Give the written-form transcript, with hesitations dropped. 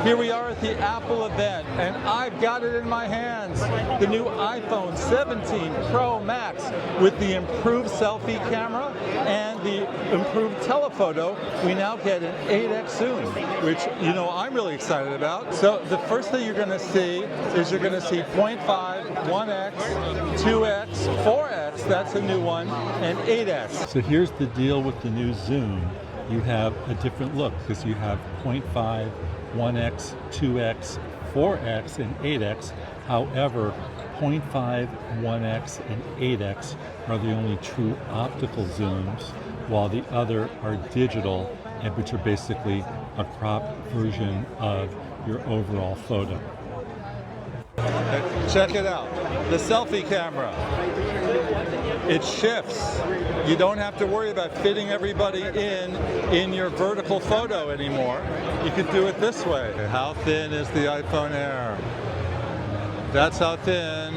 Here we are at the Apple event, and I've got it in my hands. The new iPhone 17 Pro Max with the improved selfie camera and the improved telephoto. We now get an 8x zoom, which I'm really excited about. So the first thing you're going to see is you're going to see 0.5, 1x, 2x, 4x, that's a new one, and 8x. So here's the deal with the new zoom. You have a different look because you have 0.5, 1x, 2x, 4x, and 8x. However, 0.5, 1x, and 8x are the only true optical zooms, while the other are digital, and which are basically a cropped version of your overall photo. Check it out, the selfie camera. It shifts. You don't have to worry about fitting everybody in your vertical photo anymore. You can do it this way. How thin is the iPhone Air? That's how thin.